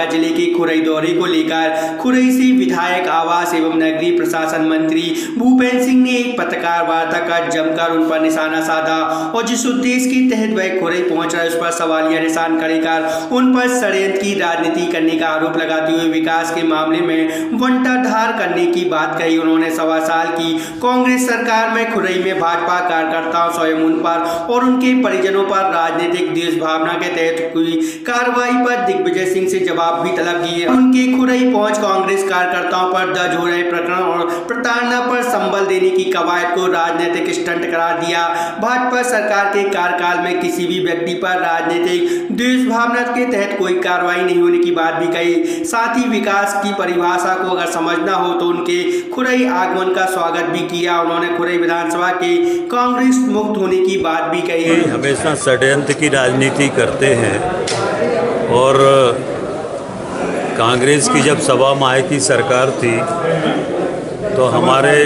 बांका जिले के खुरई दौरे को लेकर खुरई से विधायक आवास एवं नगरीय प्रशासन मंत्री भूपेंद्र सिंह ने एक पत्रकार वार्ता कर जमकर उन पर निशाना साधा और जिस उद्देश्य के तहत वह खुरई पहुंच रहे उस पर सवालिया निशान खड़े कर उन पर षड्यंत्र की राजनीति करने का आरोप लगाते हुए विकास के मामले में बंटाधार करने की बात कही। उन्होंने 1.25 साल की कांग्रेस सरकार में खुरई में भाजपा कार्यकर्ताओं स्वयं उन पर और उनके परिजनों पर राजनीतिक देश भावना के तहत हुई कार्रवाई पर दिग्विजय सिंह से जवाब भी तलब किए। उनके खुरई पहुंच कांग्रेस कार्यकर्ताओं पर दर्ज हो रहे प्रकरण और प्रताड़ना पर संबल देने की कवायद को राजनीतिक स्टंट करार दिया। भाजपा सरकार के कार्यकाल में किसी भी व्यक्ति पर राजनीतिक देश भावना के तहत कोई कार्रवाई नहीं होने की बात भी कही। साथ ही विकास की परिभाषा को अगर समझना हो तो उनके खुरई आगमन का स्वागत भी किया। उन्होंने खुरई विधानसभा के कांग्रेस मुक्त होने की बात भी कही। हमेशा षड्यंत्र की राजनीति करते हैं और कांग्रेस की जब सवा माह की सरकार थी तो हमारे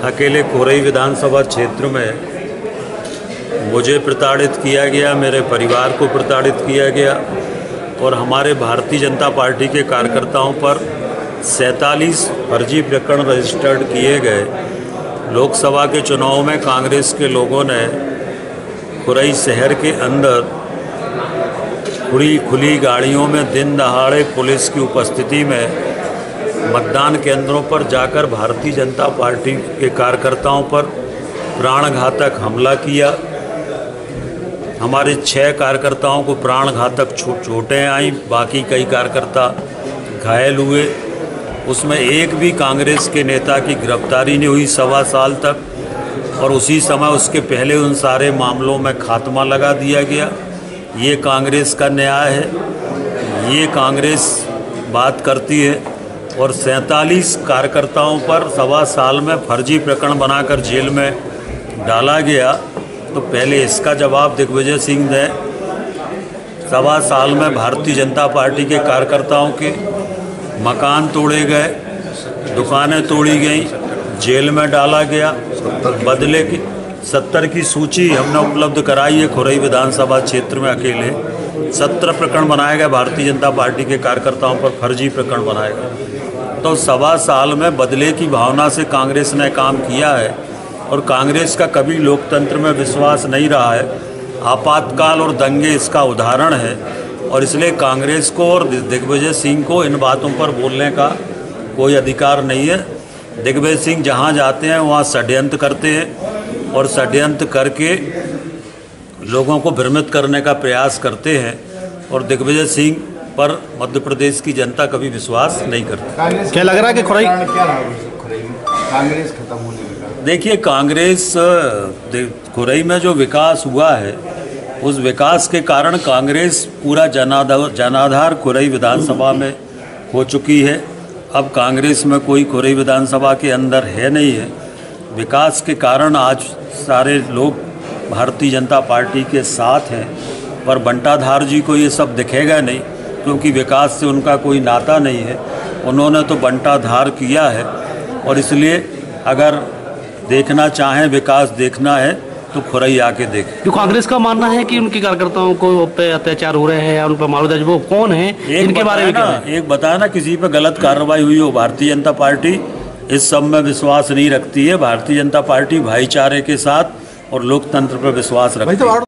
अकेले खुरई विधानसभा क्षेत्र में मुझे प्रताड़ित किया गया, मेरे परिवार को प्रताड़ित किया गया और हमारे भारतीय जनता पार्टी के कार्यकर्ताओं पर 47 फर्जी प्रकरण रजिस्टर्ड किए गए। लोकसभा के चुनाव में कांग्रेस के लोगों ने खुरई शहर के अंदर खुली गाड़ियों में दिन दहाड़े पुलिस की उपस्थिति में मतदान केंद्रों पर जाकर भारतीय जनता पार्टी के कार्यकर्ताओं पर प्राणघातक हमला किया। हमारे 6 कार्यकर्ताओं को प्राणघातक चोटें आईं, बाकी कई कार्यकर्ता घायल हुए। उसमें एक भी कांग्रेस के नेता की गिरफ्तारी नहीं हुई 1.25 साल तक और उसी समय उसके पहले उन सारे मामलों में खात्मा लगा दिया गया। ये कांग्रेस का न्याय है, ये कांग्रेस बात करती है। और 47 कार्यकर्ताओं पर 1.25 साल में फर्जी प्रकरण बनाकर जेल में डाला गया। तो पहले इसका जवाब दिग्विजय सिंह दें। 1.25 साल में भारतीय जनता पार्टी के कार्यकर्ताओं के मकान तोड़े गए, दुकानें तोड़ी गई, जेल में डाला गया। बदले की 70 की सूची हमने उपलब्ध कराई है। खुरई विधानसभा क्षेत्र में अकेले 17 प्रकरण बनाए गए, भारतीय जनता पार्टी के कार्यकर्ताओं पर फर्जी प्रकरण बनाए गए। तो 1.25 साल में बदले की भावना से कांग्रेस ने काम किया है और कांग्रेस का कभी लोकतंत्र में विश्वास नहीं रहा है। आपातकाल और दंगे इसका उदाहरण है और इसलिए कांग्रेस को और दिग्विजय सिंह को इन बातों पर बोलने का कोई अधिकार नहीं है। दिग्विजय सिंह जहां जाते हैं वहां षड्यंत्र करते हैं और षड्यंत्र करके लोगों को भ्रमित करने का प्रयास करते हैं और दिग्विजय सिंह पर मध्य प्रदेश की जनता कभी विश्वास नहीं करती। क्या लग रहा है कि खुरई कांग्रेस खत्म होने लगा? देखिए, कांग्रेस खुरई में जो विकास हुआ है उस विकास के कारण कांग्रेस पूरा जनाधार खुरई विधानसभा में हो चुकी है। अब कांग्रेस में कोई खुरई विधानसभा के अंदर है नहीं है। विकास के कारण आज सारे लोग भारतीय जनता पार्टी के साथ हैं, पर बंटाधार जी को ये सब दिखेगा नहीं क्योंकि विकास से उनका कोई नाता नहीं है। उन्होंने तो बंटाधार किया है और इसलिए अगर देखना चाहें, विकास देखना है तो खुरई आके देखें। तो कांग्रेस का मानना है कि उनके कार्यकर्ताओं को पे अत्याचार हो रहे हैं या उन पर मामला दर्ज, वो कौन है इनके बारे में? एक बताया ना, किसी पे गलत कार्रवाई हुई हो। भारतीय जनता पार्टी इस सब में विश्वास नहीं रखती है। भारतीय जनता पार्टी भाईचारे के साथ और लोकतंत्र पर विश्वास रखती है।